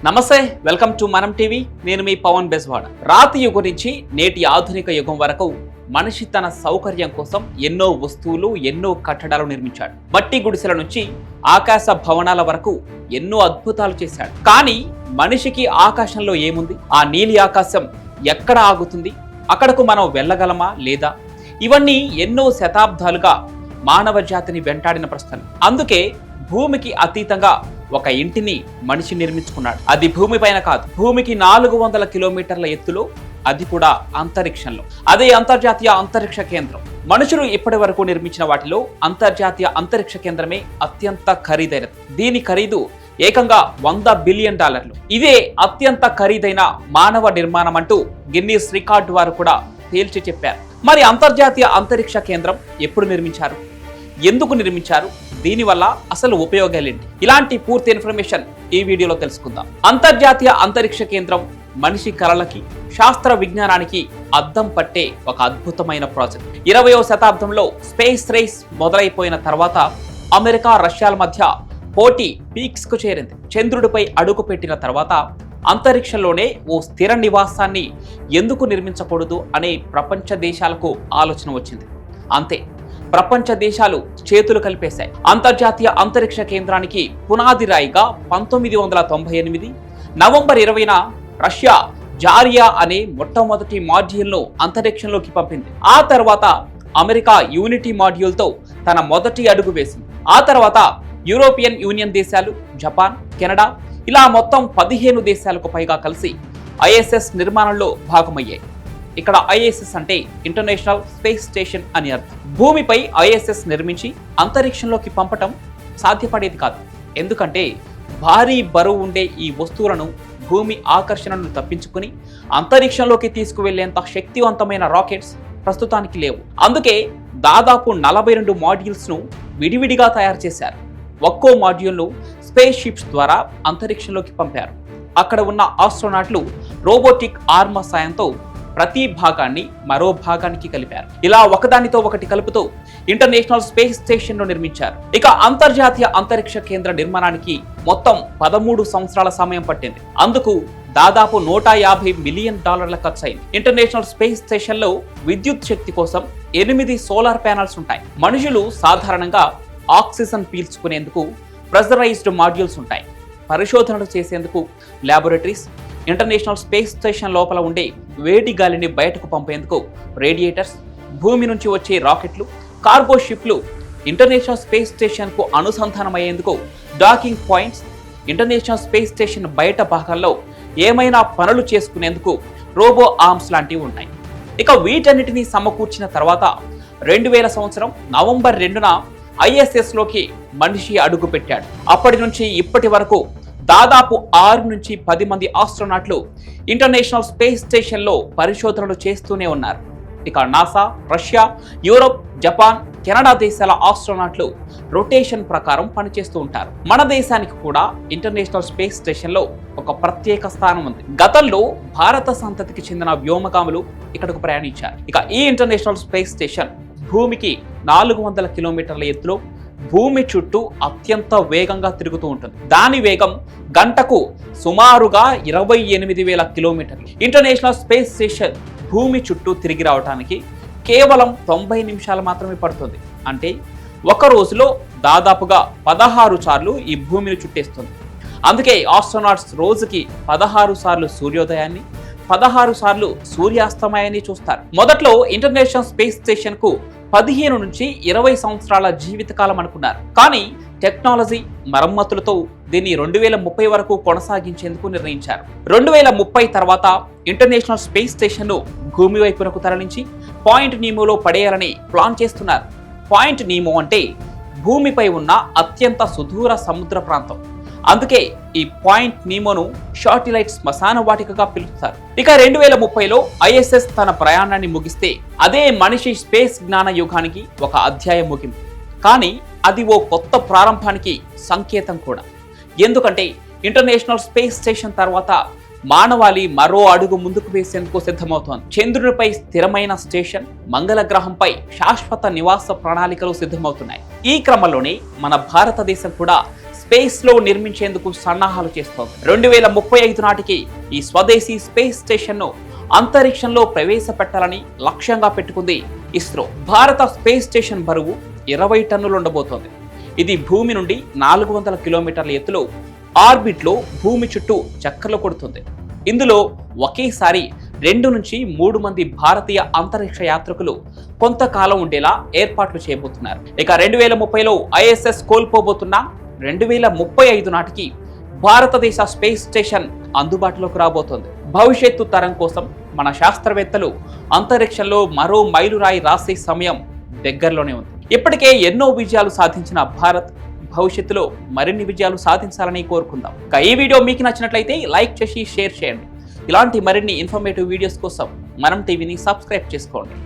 నమస్తే, welcome to మనం TV. నేను మీ పవన్ బెస్వాడ. రాతి యుగం నుంచి నేటి ఆధునిక యుగం వరకు మనిషి తన సౌకర్యం కోసం ఎన్నో వస్తువులు, ఎన్నో కట్టడాలు నిర్మించాడు. మట్టి గుడిసెల నుంచి ఆకాశ భవనాల వరకు ఎన్నో అద్భుతాలు చేశాడు. కానీ మనిషికి ఆకాశంలో ఏముంది? ఆ నీలి ఆకాశం ఎక్కడ ఆగుతుంది? అక్కడకు మనం వెళ్ళగలమా లేదా? ఇవన్నీ ఎన్నో శతాబ్దాలుగా మానవ జాతిని వెంటాడిన ప్రశ్నలు. అందుకే భూమికి అతీతంగా ఒక ఇంటిని మనిషి నిర్మించుకున్నాడు. అది భూమిపైన కాదు, భూమికి 400 కిలోమీటర్ల ఎత్తులో, అది కూడా అంతరిక్షంలో. అదే అంతర్జాతీయ అంతరిక్ష కేంద్రం. మనుషులు ఇప్పటి వరకు నిర్మించిన వాటిలో అంతర్జాతీయ అంతరిక్ష కేంద్రమే అత్యంత ఖరీదైనది. దీని ఖరీదు ఏకంగా $100 బిలియన్. ఇదే అత్యంత ఖరీదైన మానవ నిర్మాణం అంటూ గిన్నీస్ రికార్డు వారు కూడా తేల్చి చెప్పారు. మరి అంతర్జాతీయ అంతరిక్ష కేంద్రం ఎప్పుడు నిర్మించారు? ఎందుకు నిర్మించారు? దీనివల్ల అసలు ఉపయోగాలేంటి? ఇలాంటి పూర్తి ఇన్ఫర్మేషన్ ఈ వీడియోలో తెలుసుకుందాం. అంతర్జాతీయ అంతరిక్ష కేంద్రం మనిషి కలలకి, శాస్త్ర విజ్ఞానానికి అద్దం పట్టే ఒక అద్భుతమైన ప్రాజెక్ట్. 20వ శతాబ్దంలో స్పేస్ రేస్ మొదలైపోయిన తర్వాత అమెరికా, రష్యాల మధ్య పోటీ పీక్స్ కు చేరింది. చంద్రుడిపై అడుగు పెట్టిన తర్వాత అంతరిక్షంలోనే ఓ స్థిర నివాసాన్ని ఎందుకు నిర్మించకూడదు అనే ప్రపంచ దేశాలకు ఆలోచన వచ్చింది. అంతే, ప్రపంచ దేశాలు చేతులు కలిపేశాయి. అంతర్జాతీయ అంతరిక్ష కేంద్రానికి పునాది రాయిగా 1998 నవంబర్ 20న రష్యా జారియా అనే మొట్టమొదటి మాడ్యూల్ను అంతరిక్షంలోకి పంపింది. ఆ తర్వాత అమెరికా యూనిటీ మాడ్యూల్తో తన మొదటి అడుగు వేసింది. ఆ తర్వాత యూరోపియన్ యూనియన్ దేశాలు, జపాన్, కెనడా ఇలా మొత్తం 15 దేశాలకు పైగా కలిసి ఐఎస్ఎస్ నిర్మాణంలో భాగమయ్యాయి. ఇక్కడ ఐఎస్ఎస్ అంటే ఇంటర్నేషనల్ స్పేస్ స్టేషన్ అని అర్థం. భూమిపై ఐఎస్ఎస్ నిర్మించి అంతరిక్షంలోకి పంపటం సాధ్యపడేది కాదు. ఎందుకంటే భారీ బరువు ఉండే ఈ వస్తువులను భూమి ఆకర్షణను తప్పించుకుని అంతరిక్షంలోకి తీసుకువెళ్లేంత శక్తివంతమైన రాకెట్స్ ప్రస్తుతానికి లేవు. అందుకే దాదాపు 42 మాడ్యూల్స్ ను విడివిడిగా తయారు చేశారు. ఒక్కో మాడ్యూల్ను స్పేస్ షిప్స్ ద్వారా అంతరిక్షంలోకి పంపారు. అక్కడ ఉన్న ఆస్ట్రోనాట్లు రోబోటిక్ ఆర్మ సాయంతో ప్రతి భాగాన్ని మరో భాగానికి కలిపారు. ఇలా ఒకదానితో ఒకటి కలుపుతూ ఇంటర్నేషనల్ స్పేస్ స్టేషన్ ను నిర్మించారు. ఇక అంతర్జాతీయ అంతరిక్ష కేంద్ర నిర్మాణానికి మొత్తం 13 సంవత్సరాల సమయం పట్టింది. అందుకు దాదాపు $150 మిలియన్ ఖర్చయింది. ఇంటర్నేషనల్ స్పేస్ స్టేషన్ లో విద్యుత్ శక్తి కోసం 8 సోలార్ ప్యానల్స్ ఉంటాయి. మనుషులు సాధారణంగా ఆక్సిజన్ పీల్చుకునేందుకు ప్రెషరైజ్డ్ మాడ్యూల్స్ ఉంటాయి. పరిశోధనలు చేసేందుకు ల్యాబొరేటరీస్, ఇంటర్నేషనల్ స్పేస్ స్టేషన్ లోపల ఉండే వేడి గాలిని బయటకు పంపేందుకు రేడియేటర్స్, భూమి నుంచి వచ్చే రాకెట్లు, కార్గో షిప్లు, ఇంటర్నేషనల్ స్పేస్ స్టేషన్ కు అనుసంధానమయ్యేందుకు docking points, international space station బయట భాగాల్లో ఏమైనా పనులు చేసుకునేందుకు రోబో ఆర్మ్స్ లాంటివి ఉంటాయి. ఇక వీటన్నిటినీ సమకూర్చిన తర్వాత 2000 సంవత్సరం నవంబర్ 2న ఐఎస్ఎస్ లోకి మనిషి అడుగు పెట్టాడు. అప్పటి నుంచి ఇప్పటి వరకు దాదాపు 6 నుంచి 10 మంది ఆస్ట్రోనాట్లు ఇంటర్నేషనల్ స్పేస్ స్టేషన్లో పరిశోధనలు చేస్తూనే ఉన్నారు. ఇక NASA, Russia, Europe, Japan, Canada దేశాల ఆస్ట్రోనాట్లు రొటేషన్ ప్రకారం పనిచేస్తూ ఉంటారు. మన దేశానికి కూడా ఇంటర్నేషనల్ స్పేస్ స్టేషన్లో ఒక ప్రత్యేక స్థానం ఉంది. గతంలో భారత సంతతికి చెందిన వ్యోమగాములు ఇక్కడకు ప్రయాణించారు. ఇక ఈ ఇంటర్నేషనల్ స్పేస్ స్టేషన్ భూమికి 400 కిలోమీటర్ల ఎత్తులో భూమి చుట్టూ అత్యంత వేగంగా తిరుగుతూ ఉంటుంది. దాని వేగం గంటకు సుమారుగా 28,000 కిలోమీటర్లు. ఇంటర్నేషనల్ స్పేస్ స్టేషన్ భూమి చుట్టూ తిరిగి రావడానికి కేవలం 90 నిమిషాలు మాత్రమే పడుతుంది. అంటే ఒక రోజులో దాదాపుగా 16 సార్లు ఈ భూమిని చుట్టేస్తుంది. అందుకే ఆస్ట్రోనాట్స్ రోజుకి 16 సార్లు సూర్యోదయాన్ని, 16 సార్లు సూర్యాస్తమయాన్ని చూస్తారు. మొదట్లో ఇంటర్నేషనల్ స్పేస్ స్టేషన్ కు 15 నుంచి 20 సంవత్సరాల జీవితకాలం అనుకున్నారు. కానీ టెక్నాలజీ మరమ్మతులతో దీన్ని 2030 వరకు కొనసాగించేందుకు నిర్ణయించారు. 2030 తర్వాత ఇంటర్నేషనల్ స్పేస్ స్టేషన్ ను భూమి వైపునకు తరలించి పాయింట్ నీమోలో పడేయాలని ప్లాన్ చేస్తున్నారు. పాయింట్ నీమో అంటే భూమిపై ఉన్న అత్యంత సుదూర సముద్ర ప్రాంతం. అందుకే ఈ పాయింట్ నీమోను శాటిలైట్ శ్మశాన వాటికగా పిలుస్తారు. ఇక 2030లో ఐఎస్ఎస్ తన ప్రయాణాన్ని ముగిస్తే అదే మనిషి స్పేస్ జ్ఞాన యుగానికి ఒక అధ్యాయం ముగింపు. కానీ అది ఓ కొత్త ప్రారంభానికి సంకేతం కూడా. ఎందుకంటే ఇంటర్నేషనల్ స్పేస్ స్టేషన్ తర్వాత మానవాళి మరో అడుగు ముందుకు వేసేందుకు సిద్ధమవుతోంది. చంద్రునిపై స్థిరమైన స్టేషన్, మంగళ గ్రహంపై శాశ్వత నివాస ప్రణాళికలు సిద్ధమవుతున్నాయి. ఈ క్రమంలోనే మన భారతదేశం కూడా స్పేస్ లో నిర్మించేందుకు సన్నాహాలు చేస్తోంది. 2035 నాటికి ఈ స్వదేశీ స్పేస్ స్టేషన్ ను అంతరిక్షంలో ప్రవేశపెట్టాలని లక్ష్యంగా పెట్టుకుంది ఇస్రో. భారత స్పేస్ స్టేషన్ బరువు 20 టన్నులు ఉండబోతోంది. ఇది భూమి నుండి 400 కిలోమీటర్ల ఎత్తులో ఆర్బిట్ లో భూమి చుట్టూ చక్కర్లు కొడుతుంది. ఇందులో ఒకేసారి 2 నుంచి 3 మంది భారతీయ అంతరిక్ష యాత్రికులు కొంతకాలం ఉండేలా ఏర్పాట్లు చేయబోతున్నారు. ఇక 2030లో ISS కోల్పోబోతున్న 2035 నాటికి భారతదేశ స్పేస్ స్టేషన్ అందుబాటులోకి రాబోతోంది. భవిష్యత్తు తరం కోసం మన శాస్త్రవేత్తలు అంతరిక్షంలో మరో మైలురాయి రాసే సమయం దగ్గరలోనే ఉంది. ఇప్పటికే ఎన్నో విజయాలు సాధించిన భారత్ భవిష్యత్తులో మరిన్ని విజయాలు సాధించాలని కోరుకుందాం. ఈ వీడియో మీకు నచ్చినట్లయితే లైక్ చేసి షేర్ చేయండి. ఇలాంటి మరిన్ని ఇన్ఫర్మేటివ్ వీడియోస్ కోసం మనం టీవీని సబ్స్క్రైబ్ చేసుకోండి.